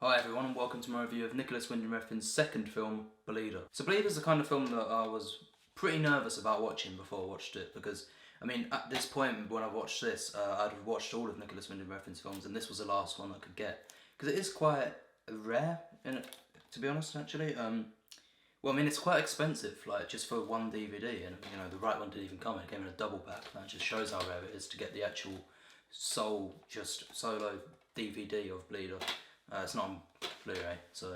Hi everyone and welcome to my review of Nicolas Winding Refns' second film, Bleeder. So Bleeder's the kind of film that I was pretty nervous about watching before I watched it because, at this point when I watched this, I'd watched all of Nicolas Winding Refns' films and this was the last one I could get. Because it is quite rare, to be honest, actually. It's quite expensive, like just for one DVD, and the right one didn't even come, it came in a double pack. That just shows how rare it is to get the actual solo DVD of Bleeder. It's not on Blu-ray, so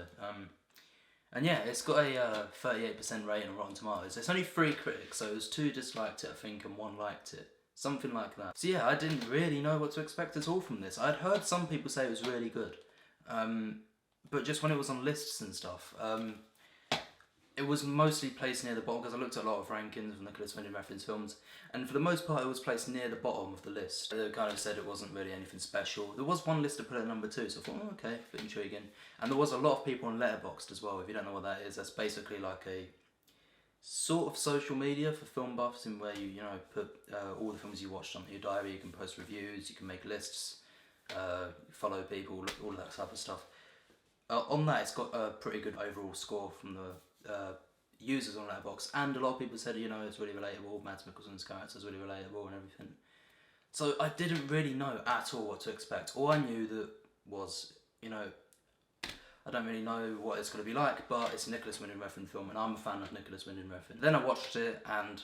and yeah, it's got a 38% rating on Rotten Tomatoes. It's only 3 critics, so there's 2 disliked it, I think, and 1 liked it, something like that. So yeah, I didn't really know what to expect at all from this. I'd heard some people say it was really good, but just when it was on lists and stuff, it was mostly placed near the bottom because I looked at a lot of rankings of Nicolas Winding Refns films, and for the most part it was placed near the bottom of the list. They kind of said it wasn't really anything special. There was one list to put at number 2, so I thought, oh, okay, a bit intriguing. And there was a lot of people on Letterboxd as well. If you don't know what that is, that's basically like a sort of social media for film buffs, in where you put all the films you watched onto your diary. You can post reviews, you can make lists, follow people, all of that type of stuff. On that, it's got a pretty good overall score from the users on Letterboxd, and a lot of people said it's really relatable. Mads Mikkelsen's character is really relatable and everything. So I didn't really know at all what to expect. All I knew that was I don't really know what it's going to be like, but it's a Nicolas Winding Refn film, and I'm a fan of Nicolas Winding Refn. Then I watched it, and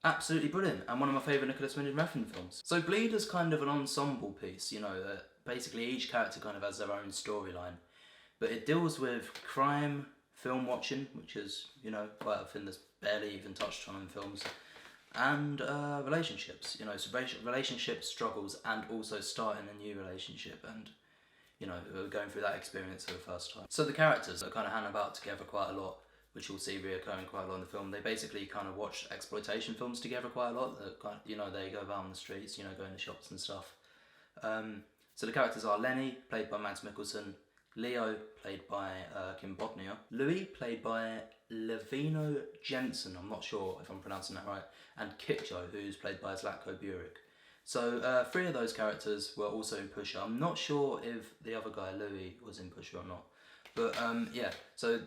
absolutely brilliant, and one of my favourite Nicolas Winding Refn films. So Bleeder's kind of an ensemble piece, basically each character kind of has their own storyline, but it deals with crime, film watching, which is, quite a thing that's barely even touched on in films, and relationships, so relationship struggles, and also starting a new relationship, and, going through that experience for the first time. So the characters are kind of hang about together quite a lot, which you'll see reoccurring quite a lot in the film. They basically kind of watch exploitation films together quite a lot, they go about on the streets, go in the shops and stuff. So the characters are Lenny, played by Mads Mikkelsen, Leo, played by Kim Bodnia, Louis, played by Levino Jensen, I'm not sure if I'm pronouncing that right, and Kitjo, who's played by Zlatko Buric. So 3 of those characters were also in Pusher. I'm not sure if the other guy, Louis, was in Pusher or not. But yeah, so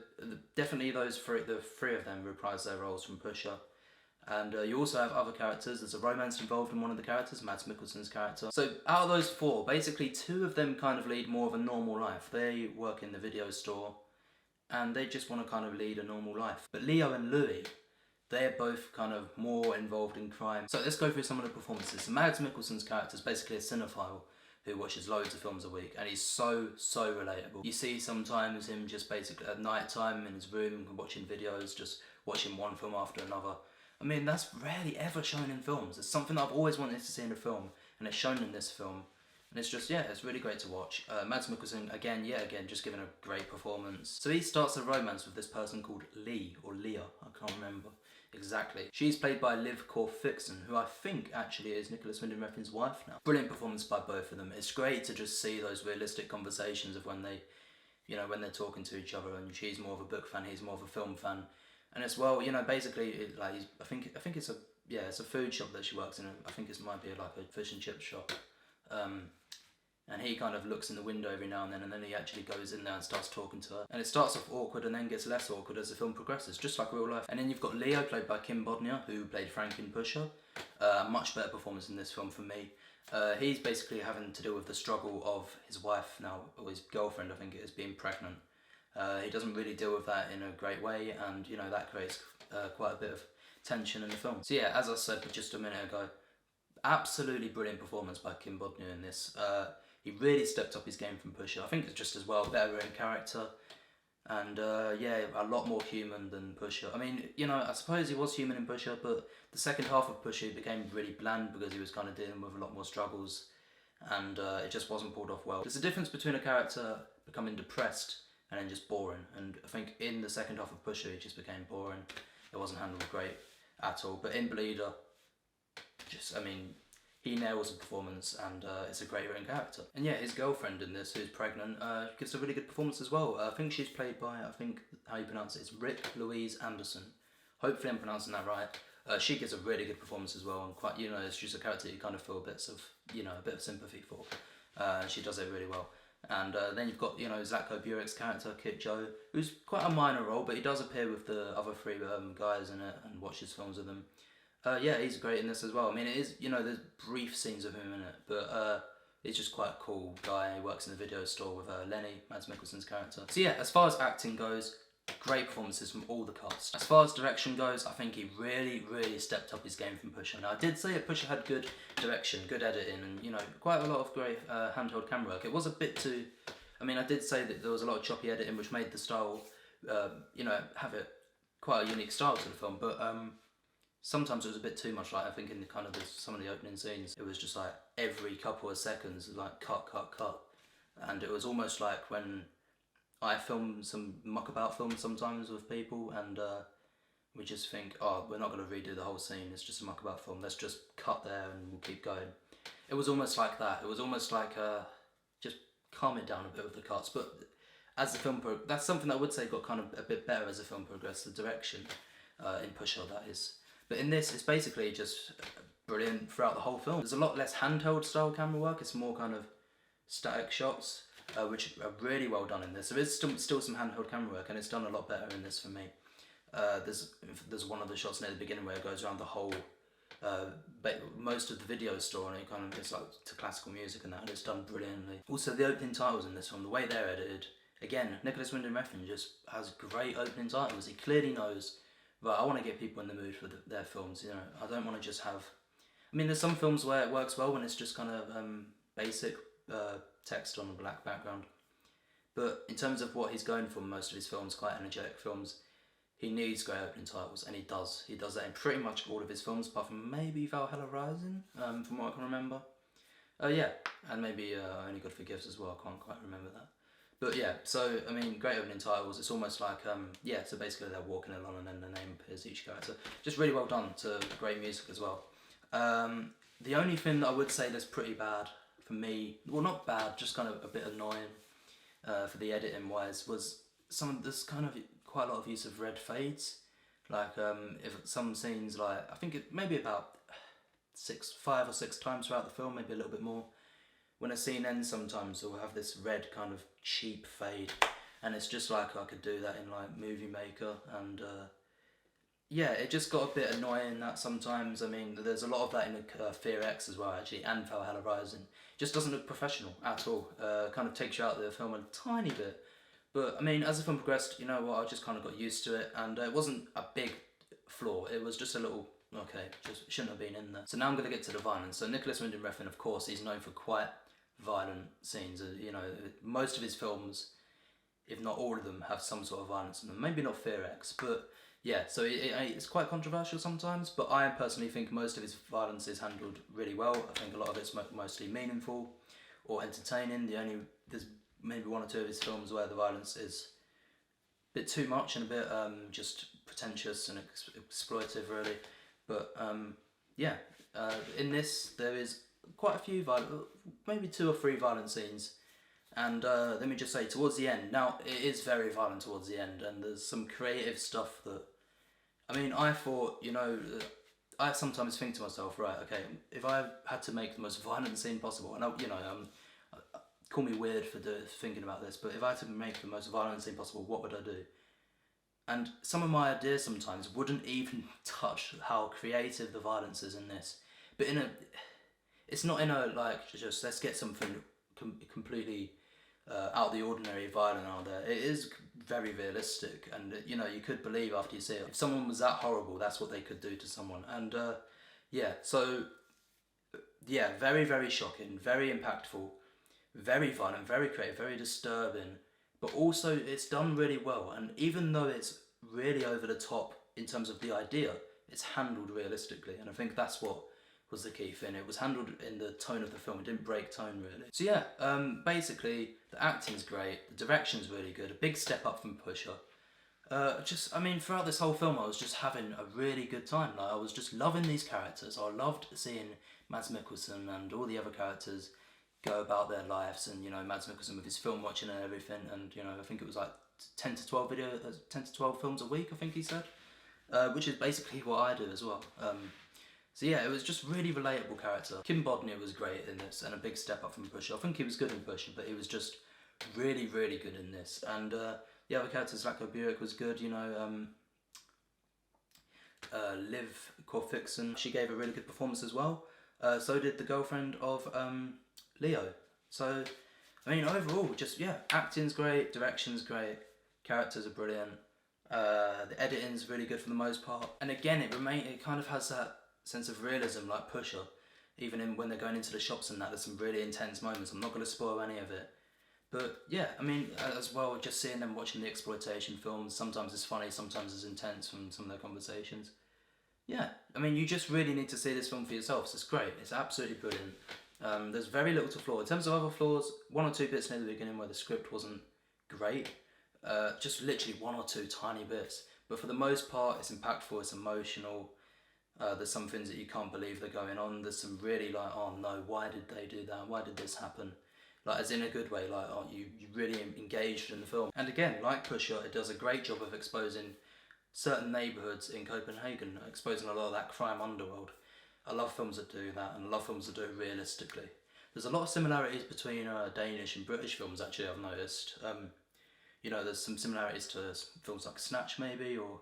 definitely the 3 of them reprise their roles from Pusher. And you also have other characters. There's a romance involved in one of the characters, Mads Mikkelsen's character. So out of those 4, basically 2 of them kind of lead more of a normal life. They work in the video store and they just want to kind of lead a normal life. But Leo and Louis, they're both kind of more involved in crime. So let's go through some of the performances. So Mads Mikkelsen's character is basically a cinephile who watches loads of films a week, and he's so relatable. You see sometimes him just basically at night time in his room watching videos, just watching one film after another. That's rarely ever shown in films. It's something that I've always wanted to see in a film, and it's shown in this film. And it's just, it's really great to watch. Mads Mikkelsen, again, just giving a great performance. So he starts a romance with this person called Lee, or Leah, I can't remember exactly. She's played by Liv Korfixen, who I think actually is Nicolas Winding Refn's wife now. Brilliant performance by both of them. It's great to just see those realistic conversations of when they, when they're talking to each other, and she's more of a book fan, he's more of a film fan. And as well, basically, I think it's a food shop that she works in. I think it might be like a fish and chip shop. And he kind of looks in the window every now and then he actually goes in there and starts talking to her. And it starts off awkward and then gets less awkward as the film progresses, just like real life. And then you've got Leo, played by Kim Bodnia, who played Frank in Pusher. Much better performance in this film for me. He's basically having to deal with the struggle of his wife now, or his girlfriend, I think it is, being pregnant. He doesn't really deal with that in a great way, and that creates quite a bit of tension in the film. So yeah, as I said just a minute ago, absolutely brilliant performance by Kim Bodnia in this. He really stepped up his game from Pusher. I think it's just as well, better in character, and a lot more human than Pusher. I suppose he was human in Pusher, but the second half of Pusher became really bland because he was kind of dealing with a lot more struggles, and it just wasn't pulled off well. There's a difference between a character becoming depressed and then just boring, and I think in the second half of Pusher it just became boring. It wasn't handled great at all. But in Bleeder, he nails the performance, and it's a great written character. And yeah, his girlfriend in this, who's pregnant, gives a really good performance as well. I think she's played by, how you pronounce it, it's Rick Louise Anderson. Hopefully I'm pronouncing that right. She gives a really good performance as well, and quite, she's a character you kind of feel a bit of sympathy for. She does it really well. And then you've got, you know, Zlatko Burek's character, Kit Joe, who's quite a minor role, but he does appear with the other three guys in it and watches films with them. Yeah, he's great in this as well. I mean, it is, you know, there's brief scenes of him in it, but he's just quite a cool guy. He works in the video store with Lenny, Mads Mikkelsen's character. So yeah, as far as acting goes, great performances from all the cast. As far as direction goes, I think he really, really stepped up his game from Pusher. Now, I did say that Pusher had good direction, good editing, and, you know, quite a lot of great handheld camera work. It was a bit too... I mean, I did say that there was a lot of choppy editing, which made the style, you know, have it quite a unique style to the film, but sometimes it was a bit too much. Like, I think in kind of some of the opening scenes, it was just like every couple of seconds, like cut, cut, cut. And it was almost like when I film some muckabout films sometimes with people, and we just think, oh, we're not going to redo the whole scene, it's just a muckabout film, let's just cut there and we'll keep going. It was almost like that. It was almost like just calm it down a bit with the cuts. But as the film that's something that I would say got kind of a bit better as the film progressed, the direction in Pusher, that is. But in this, it's basically just brilliant throughout the whole film. There's a lot less handheld style camera work, it's more kind of static shots, which are really well done in this. There is still some handheld camera work, and it's done a lot better in this for me. There's one of the shots near the beginning where it goes around the whole, most of the video store, and it kind of, it's like to classical music and that, and it's done brilliantly. Also, the opening titles in this film, the way they're edited, again, Nicolas Winding Refns just has great opening titles. He clearly knows, right, I want to get people in the mood for their films, you know. I don't want to just have... I mean, there's some films where it works well when it's just kind of basic text on a black background. But in terms of what he's going for, most of his films, quite energetic films, he needs great opening titles, and he does. He does that in pretty much all of his films, apart from maybe Valhalla Rising, from what I can remember. Yeah, and maybe Only God Forgives as well, I can't quite remember that. But yeah, so, I mean, great opening titles. It's almost like, yeah, so basically they're walking along and then the name appears each character. Just really well done, to great music as well. The only thing that I would say that's pretty bad for me, well, not bad, just kind of a bit annoying for the editing wise, was there's kind of quite a lot of use of red fades. Like, if some scenes, like, I think it maybe about 5 or 6 times throughout the film, maybe a little bit more. When a scene ends, sometimes we'll have this red kind of cheap fade, and it's just like I could do that in like Movie Maker, and yeah, it just got a bit annoying that sometimes. I mean, there's a lot of that in Fear X as well, actually, and Valhalla Rising. It just doesn't look professional at all. Kind of takes you out of the film a tiny bit. But I mean, as the film progressed, you know what, I just kind of got used to it, and it wasn't a big flaw. It was just a little, okay, just shouldn't have been in there. So now I'm going to get to the violence. So Nicolas Winding Refn, of course, he's known for quite violent scenes. You know, most of his films, if not all of them, have some sort of violence in them. Maybe not Fear X, but yeah, so it's quite controversial sometimes, but I personally think most of his violence is handled really well. I think a lot of it's mostly meaningful or entertaining. There's maybe 1 or 2 of his films where the violence is a bit too much and a bit just pretentious and exploitive, really. But yeah, in this there is quite a few maybe 2 or 3 violent scenes, and let me just say, towards the end, now it is very violent towards the end, and there's some creative stuff that, I mean, I thought, you know, I sometimes think to myself, right, okay, if I had to make the most violent scene possible, and you know, call me weird for thinking about this, but if I had to make the most violent scene possible, what would I do? And some of my ideas sometimes wouldn't even touch how creative the violence is in this, but it's not in a, like, just let's get something completely out of the ordinary violent out there. It is very realistic, and you know, you could believe after you see it, if someone was that horrible, that's what they could do to someone. And yeah, so yeah, very, very shocking, very impactful, very violent, very creative, very disturbing, but also it's done really well. And even though it's really over the top in terms of the idea, it's handled realistically, and I think that's what was the key thing. It was handled in the tone of the film. It didn't break tone, really. So yeah, basically the acting's great, the direction's really good, a big step up from Pusher. I mean, throughout this whole film, I was just having a really good time. Like, I was just loving these characters. I loved seeing Mads Mikkelsen and all the other characters go about their lives, and you know, Mads Mikkelsen with his film watching and everything, and you know, I think it was like 10 to 12 films a week, I think he said, which is basically what I do as well. So yeah, it was just really relatable character. Kim Bodnia was great in this, and a big step up from Pusher. I think he was good in Pusher, but he was just really, really good in this. And the other characters, Zlatko Buick was good, you know. Liv Corfixon, she gave a really good performance as well. So did the girlfriend of Leo. So, I mean, overall, just, yeah, acting's great, direction's great, characters are brilliant, the editing's really good for the most part. And again, it kind of has that sense of realism like Pusher. Even when they're going into the shops and that, there's some really intense moments. I'm not going to spoil any of it. But yeah, I mean, as well, just seeing them watching the exploitation films, sometimes it's funny, sometimes it's intense from some of their conversations. Yeah, I mean, you just really need to see this film for yourself. It's great. It's absolutely brilliant. There's very little to flaw. In terms of other flaws, one or two bits near the beginning where the script wasn't great. Just literally one or two tiny bits. But for the most part, it's impactful, it's emotional. There's some things that you can't believe they're going on. There's some really like, oh no, why did they do that? Why did this happen? Like, as in a good way, like, oh, you really engaged in the film. And again, like Pusher, it does a great job of exposing certain neighbourhoods in Copenhagen, exposing a lot of that crime underworld. I love films that do that, and I love films that do it realistically. There's a lot of similarities between Danish and British films, actually, I've noticed. You know, there's some similarities to films like Snatch, maybe, or,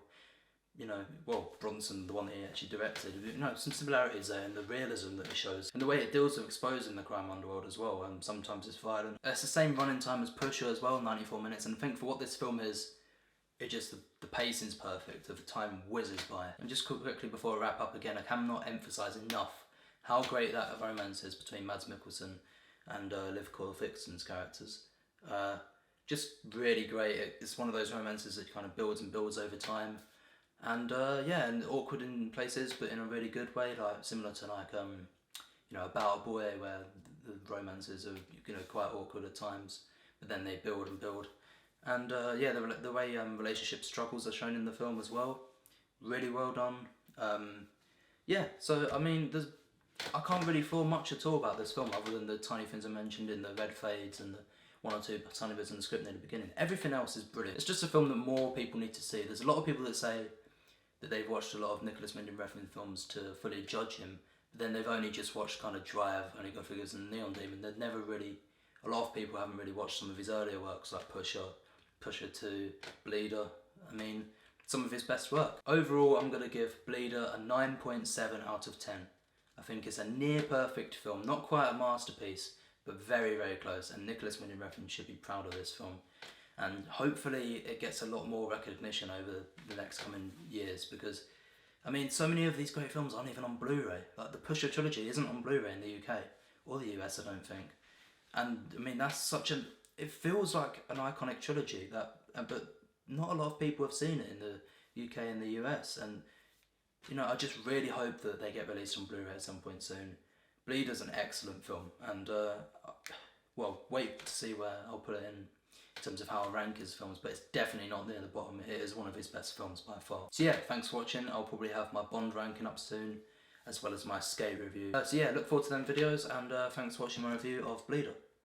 you know, well, Bronson, the one that he actually directed. You know, some similarities there in the realism that it shows, and the way it deals with exposing the crime underworld as well, and sometimes it's violent. It's the same running time as Pusher as well, 94 minutes, and I think for what this film is, it just, the pacing's perfect, the time whizzes by. And just quickly before I wrap up again, I cannot emphasise enough how great that romance is between Mads Mikkelsen and Liv Corfixon's characters. Just really great. It's one of those romances that kind of builds and builds over time. And yeah, and awkward in places, but in a really good way, like similar to like, you know, About a Boy, where the romances are, you know, quite awkward at times, but then they build and build. And yeah, the way relationship struggles are shown in the film as well, really well done. Yeah, so I mean, I can't really feel much at all about this film other than the tiny things I mentioned in the red fades and the one or two tiny bits in the script near the beginning. Everything else is brilliant. It's just a film that more people need to see. There's a lot of people that say that they've watched a lot of Nicolas Winding Refns films to fully judge him, but then they've only just watched kind of Drive, Only God Figures and Neon Demon. They've never really, a lot of people haven't really watched some of his earlier works like Pusher 2, Bleeder. I mean, some of his best work. Overall, I'm going to give Bleeder a 9.7 out of 10. I think it's a near perfect film, not quite a masterpiece, but very, very close, and Nicolas Winding Refn should be proud of this film. And hopefully it gets a lot more recognition over the next coming years, because, I mean, so many of these great films aren't even on Blu-ray. Like, the Pusher trilogy isn't on Blu-ray in the UK, or the US, I don't think. And, I mean, that's such an, it feels like an iconic trilogy, that, but not a lot of people have seen it in the UK and the US, and, you know, I just really hope that they get released on Blu-ray at some point soon. Bleeder's an excellent film, and, well, wait to see where I'll put it in terms of how I rank his films, but it's definitely not near the bottom. It is one of his best films by far. So yeah, thanks for watching. I'll probably have my Bond ranking up soon, as well as my Skate review. So yeah, look forward to them videos, and thanks for watching my review of Bleeder.